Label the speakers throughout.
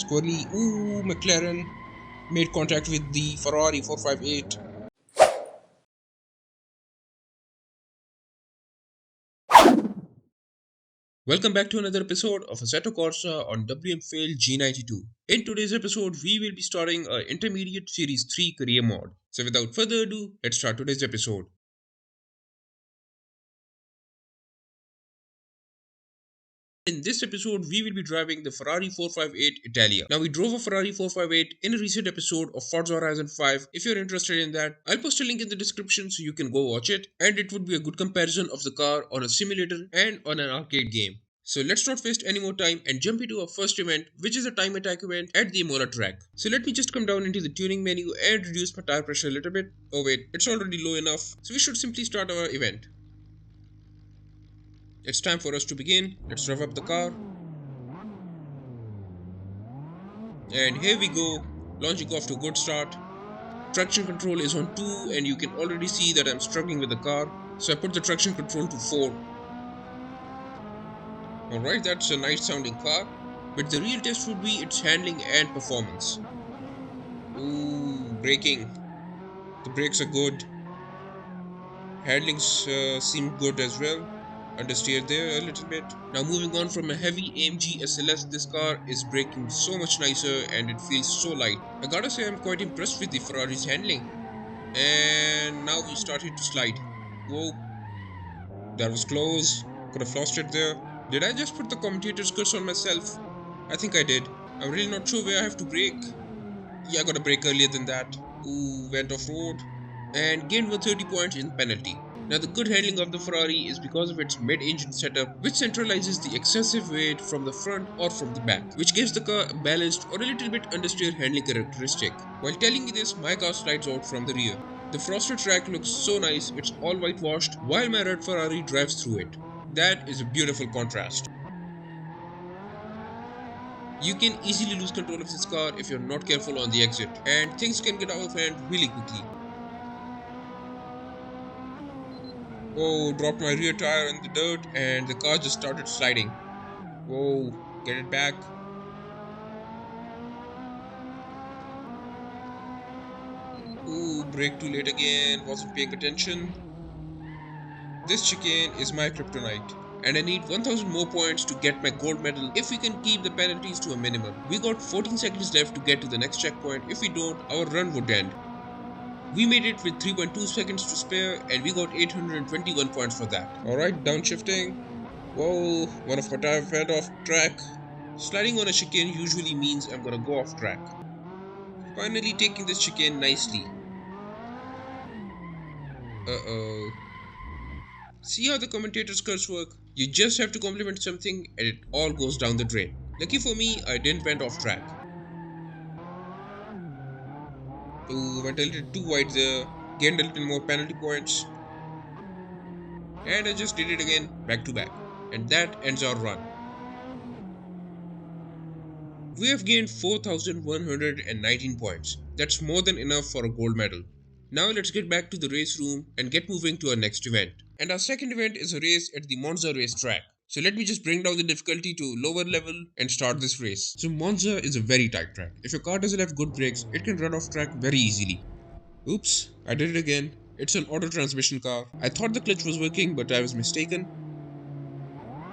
Speaker 1: poorly. Ooh, McLaren made contact with the Ferrari 458. Welcome back to another episode of Assetto Corsa on WM G92. In today's episode, we will be starting our Intermediate Series 3 Career Mode. So without further ado, let's start today's episode. In this episode, we will be driving the Ferrari 458 Italia. Now, we drove a Ferrari 458 in a recent episode of Forza Horizon 5. If you're interested in that, I'll post a link in the description so you can go watch it. And it would be a good comparison of the car on a simulator and on an arcade game. So let's not waste any more time and jump into our first event, which is a time attack event at the Imola track. So let me just come down into the tuning menu and reduce my tire pressure a little bit. Oh wait, it's already low enough. So we should simply start our event. It's time for us to begin. Let's rev up the car. And here we go, launching off to a good start. Traction control is on 2 and you can already see that I'm struggling with the car. So I put the traction control to 4. Alright, that's a nice sounding car. But the real test would be its handling and performance. Ooh, braking. The brakes are good. Handlings seem good as well. Understeer there a little bit. Now moving on from a heavy AMG SLS, this car is braking so much nicer and it feels so light. I gotta say I'm quite impressed with the Ferrari's handling. And now we started to slide. Whoa, that was close. Could have lost it there. Did I just put the commentator's curse on myself? I think I did. I'm really not sure where I have to brake. Yeah, I gotta brake earlier than that. Ooh, went off road. And gained 130 points in penalty. Now the good handling of the Ferrari is because of its mid-engine setup, which centralizes the excessive weight from the front or from the back, which gives the car a balanced or a little bit understeer handling characteristic. While telling me this, my car slides out from the rear. The frosted track looks so nice, it's all whitewashed, while my red Ferrari drives through it. That is a beautiful contrast. You can easily lose control of this car if you're not careful on the exit, and things can get out of hand really quickly. Oh, dropped my rear tire in the dirt and the car just started sliding. Whoa, get it back. Ooh, brake too late again, wasn't paying attention. This chicane is my kryptonite. And I need 1000 more points to get my gold medal if we can keep the penalties to a minimum. We got 14 seconds left to get to the next checkpoint. If we don't, our run would end. We made it with 3.2 seconds to spare and we got 821 points for that. Alright, downshifting. Whoa, one of my tires went off track. Sliding on a chicane usually means I'm gonna go off track. Finally taking this chicane nicely. Uh-oh. See how the commentator's curse work? You just have to compliment something and it all goes down the drain. Lucky for me, I didn't went off track. Ooh, went a little too wide there. Gained a little more penalty points. And I just did it again, back to back. And that ends our run. We have gained 4119 points. That's more than enough for a gold medal. Now let's get back to the race room and get moving to our next event. And our second event is a race at the Monza racetrack. So let me just bring down the difficulty to lower level and start this race. So Monza is a very tight track. If your car doesn't have good brakes, it can run off track very easily. Oops, I did it again. It's an auto transmission car. I thought the clutch was working, but I was mistaken.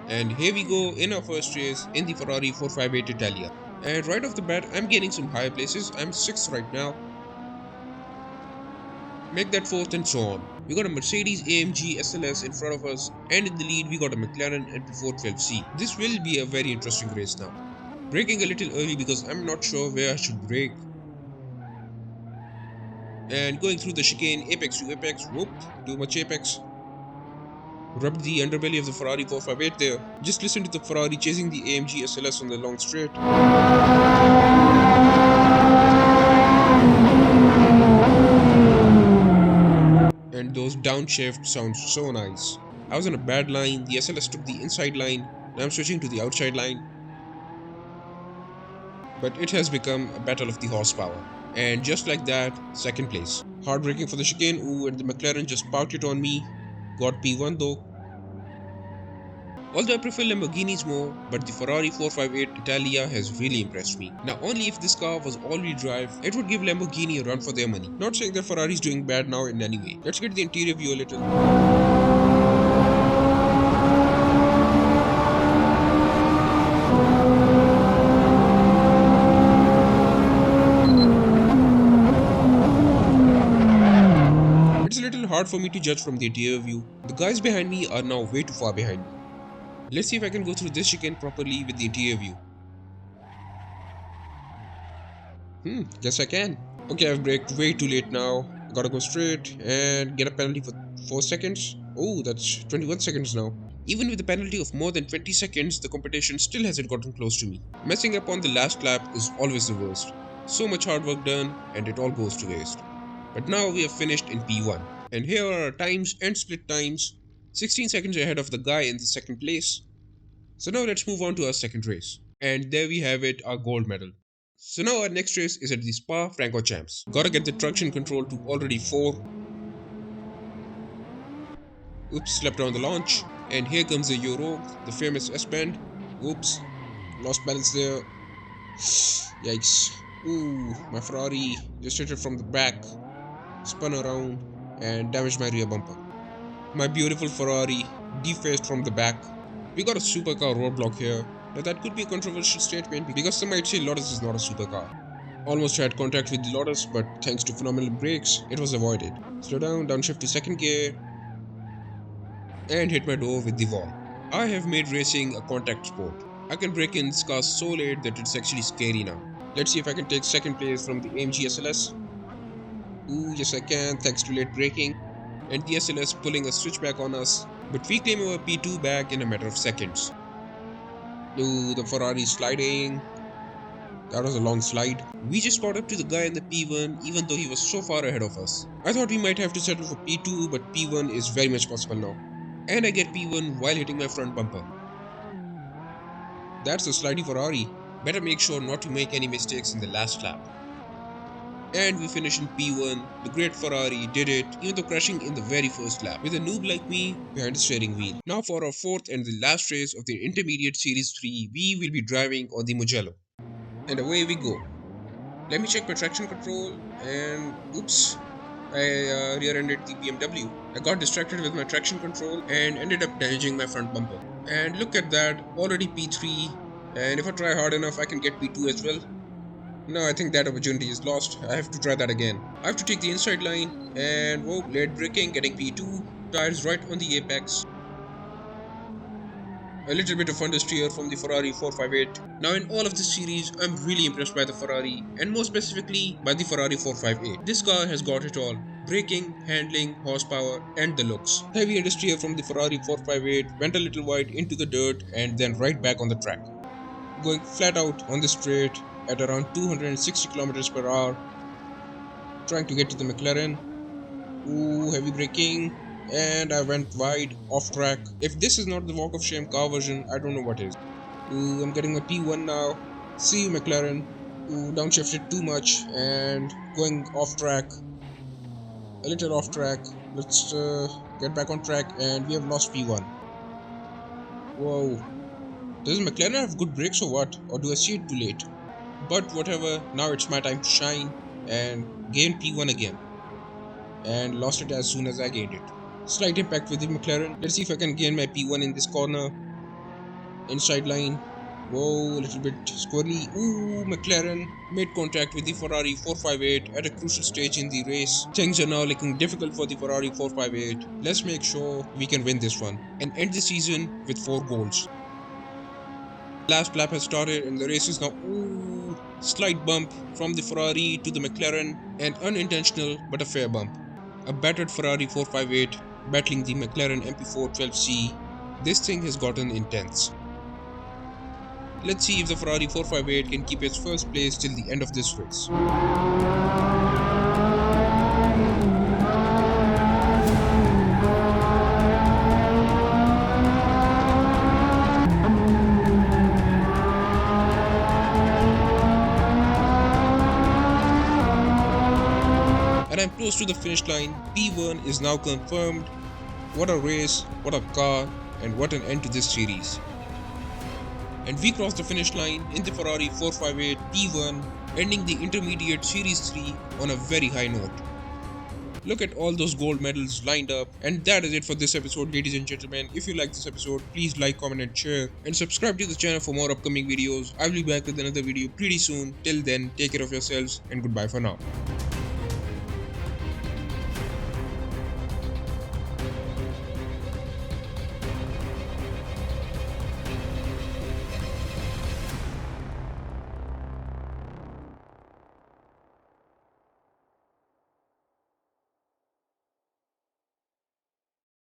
Speaker 1: And here we go in our first race in the Ferrari 458 Italia. And right off the bat, I'm gaining some higher places. I'm 6th right now. Make that 4th and so on. We got a Mercedes AMG SLS in front of us, and in the lead we got a McLaren MP412C. This will be a very interesting race now. Braking a little early because I'm not sure where I should brake. And going through the chicane, apex to apex, whoop, too much apex. Rubbed the underbelly of the Ferrari 458 there. Just listen to the Ferrari chasing the AMG SLS on the long straight. And those downshifts sound so nice. I was on a bad line, the SLS took the inside line, now I'm switching to the outside line. But it has become a battle of the horsepower. And just like that, second place. Hard braking for the chicane, ooh, and the McLaren just parked it on me. Got P1 though. Although I prefer Lamborghinis more, but the Ferrari 458 Italia has really impressed me. Now only if this car was all-wheel drive, it would give Lamborghini a run for their money. Not saying that Ferrari is doing bad now in any way. Let's get the interior view a little. It's a little hard for me to judge from the interior view. The guys behind me are now way too far behind me. Let's see if I can go through this chicane properly with the interior view. Guess I can. Okay, I've braked way too late now. Gotta go straight and get a penalty for 4 seconds. Oh, that's 21 seconds now. Even with a penalty of more than 20 seconds, the competition still hasn't gotten close to me. Messing up on the last lap is always the worst. So much hard work done and it all goes to waste. But now we have finished in P1. And here are our times and split times. 16 seconds ahead of the guy in the second place. So now let's move on to our second race. And there we have it, our gold medal. So now our next race is at the Spa Francorchamps. Gotta get the traction control to already 4. Oops, slept on the launch. And here comes the Euro, the famous S-bend. Oops, lost balance there. Yikes. Ooh, my Ferrari just hit it from the back, spun around and damaged my rear bumper. My beautiful Ferrari defaced from the back. We got a supercar roadblock here. Now that could be a controversial statement because some might say Lotus is not a supercar. Almost had contact with the Lotus, but thanks to phenomenal brakes, it was avoided. Slow down, downshift to second gear, and hit my door with the wall. I have made racing a contact sport. I can brake in this car so late that it's actually scary now. Let's see if I can take second place from the AMG SLS. Ooh, yes I can, thanks to late braking. And the SLS pulling a switchback on us. But we claim our P2 back in a matter of seconds. Ooh, the Ferrari sliding. That was a long slide. We just caught up to the guy in the P1 even though he was so far ahead of us. I thought we might have to settle for P2, but P1 is very much possible now. And I get P1 while hitting my front bumper. That's a slidey Ferrari. Better make sure not to make any mistakes in the last lap. And we finish in P1. The great Ferrari did it, even though crashing in the very first lap, with a noob like me behind the steering wheel. Now for our fourth and the last race of the Intermediate Series 3, we will be driving on the Mugello. And away we go. Let me check my traction control and oops, I rear-ended the BMW. I got distracted with my traction control and ended up damaging my front bumper. And look at that, already P3, and if I try hard enough I can get P2 as well. No, I think that opportunity is lost. I have to try that again. I have to take the inside line and whoa, late braking, getting P2, tires right on the apex. A little bit of understeer from the Ferrari 458. Now in all of this series, I'm really impressed by the Ferrari and more specifically by the Ferrari 458. This car has got it all. Braking, handling, horsepower and the looks. Heavy understeer from the Ferrari 458, went a little wide into the dirt and then right back on the track. Going flat out on the straight at around 260 km per hour. Trying to get to the McLaren. Ooh, heavy braking. And I went wide, off track. If this is not the walk of shame car version, I don't know what is. Ooh, I'm getting a P1 now. See you, McLaren. Ooh, downshifted too much and going off track. A little off track. Let's get back on track and we have lost P1. Whoa. Does McLaren have good brakes or what? Or do I see it too late? But whatever, now it's my time to shine and gain P1 again. And lost it as soon as I gained it. Slight impact with the McLaren. Let's see if I can gain my P1 in this corner. Inside line. Whoa, a little bit squirrely. Ooh, McLaren made contact with the Ferrari 458 at a crucial stage in the race. Things are now looking difficult for the Ferrari 458. Let's make sure we can win this one and end the season with 4 goals. Last lap has started and the race is now slight bump from the Ferrari to the McLaren, an unintentional but a fair bump. A battered Ferrari 458 battling the McLaren MP4 12C. This thing has gotten intense. Let's see if the Ferrari 458 can keep its first place till the end of this race. And I'm close to the finish line. P1 is now confirmed. What a race, what a car. and what an end to this series. And we crossed the finish line in the Ferrari 458 T1, ending the intermediate Series 3 on a very high note. Look at all those gold medals lined up. And that is it for this episode, ladies and gentlemen. If you like this episode, please like, comment and share, and subscribe to the channel for more upcoming videos. I will be back with another video pretty soon. Till then, take care of yourselves and goodbye for now.